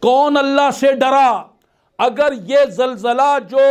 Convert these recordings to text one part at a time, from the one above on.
कौन अल्लाह से डरा? अगर ये जलजला जो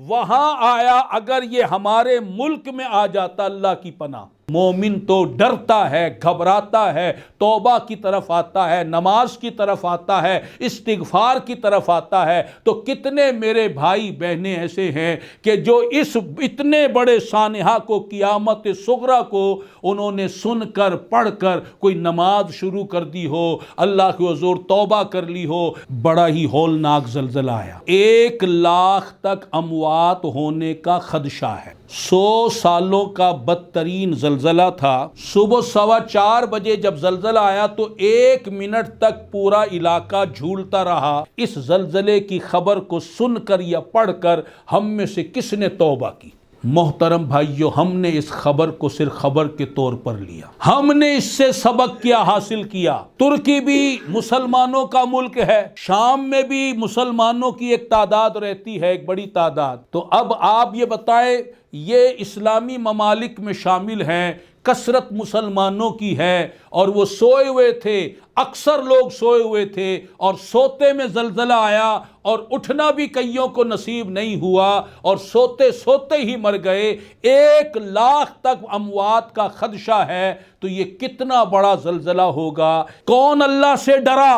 वहां आया, अगर ये हमारे मुल्क में आ जाता, अल्लाह की पनाह। मोमिन तो डरता है, घबराता है, तौबा की तरफ आता है, नमाज की तरफ आता है, इस्तिगफार की तरफ आता है। तो कितने मेरे भाई बहनें ऐसे हैं कि जो इस इतने बड़े सानिहा को, क़ियामत सुगरा को उन्होंने सुनकर पढ़कर कोई नमाज शुरू कर दी हो, अल्लाह के हुज़ूर तौबा कर ली हो। बड़ा ही हौलनाक जलजला आया, 1 लाख तक अमवात होने का खदशा है। 100 सालों का बदतरीन जलजला था। सुबह 4:15 बजे जब जलजला आया तो 1 मिनट तक पूरा इलाका झूलता रहा। इस जलजले की खबर को सुनकर या पढ़कर हम में से किसने तौबा की? मोहतरम भाइयों, हमने इस खबर को सिर्फ खबर के तौर पर लिया, हमने इससे सबक क्या हासिल किया? तुर्की भी मुसलमानों का मुल्क है, शाम में भी मुसलमानों की एक तादाद रहती है, एक बड़ी तादाद। तो अब आप ये बताएं, ये इस्लामी ममालिक में शामिल हैं, कसरत मुसलमानों की है और वो सोए हुए थे, अक्सर लोग सोए हुए थे और सोते में जलजला आया और उठना भी कईयों को नसीब नहीं हुआ और सोते सोते ही मर गए। 1 लाख तक अमवात का खदशा है। तो ये कितना बड़ा जलजला होगा? कौन अल्लाह से डरा?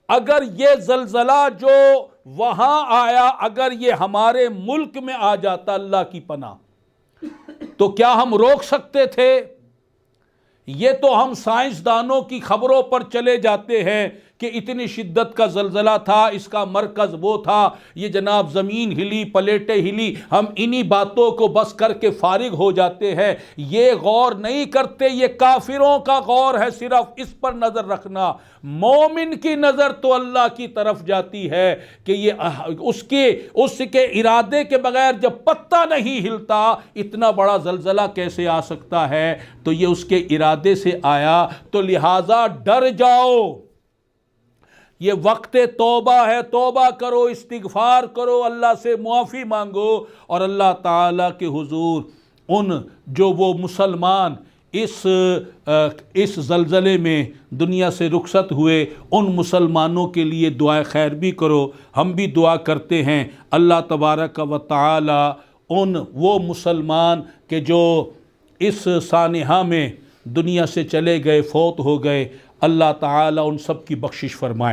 अगर ये जलजला जो वहां आया, अगर ये हमारे मुल्क में आ जाता, अल्लाह की पनाह, तो क्या हम रोक सकते थे? ये तो हम साइंसदानों की खबरों पर चले जाते हैं कि इतनी शिद्दत का जलजला था, इसका मरकज वो था, ये जनाब ज़मीन हिली, प्लेटें हिली। हम इन्हीं बातों को बस करके फारिग हो जाते हैं, ये गौर नहीं करते। ये काफिरों का गौर है, सिर्फ इस पर नज़र रखना। मोमिन की नज़र तो अल्लाह की तरफ जाती है कि ये उसके इरादे के बगैर जब पत्ता नहीं हिलता, इतना बड़ा जलजला कैसे आ सकता है? तो ये उसके इरादे से आया। तो लिहाजा डर जाओ, ये वक्त तौबा है, तौबा करो, इस्तिगफार करो, अल्लाह से मुआफ़ी मांगो और अल्लाह ताला के हुजूर उन जो वो मुसलमान इस ज़लज़ले में दुनिया से रुखसत हुए, उन मुसलमानों के लिए दुआ खैर भी करो। हम भी दुआ करते हैं अल्लाह तबारक व तआला उन वो मुसलमान के जो इस सानिहा में दुनिया से चले गए, फौत हो गए, अल्लाह ताला उन सब की बख्शिश फरमाए।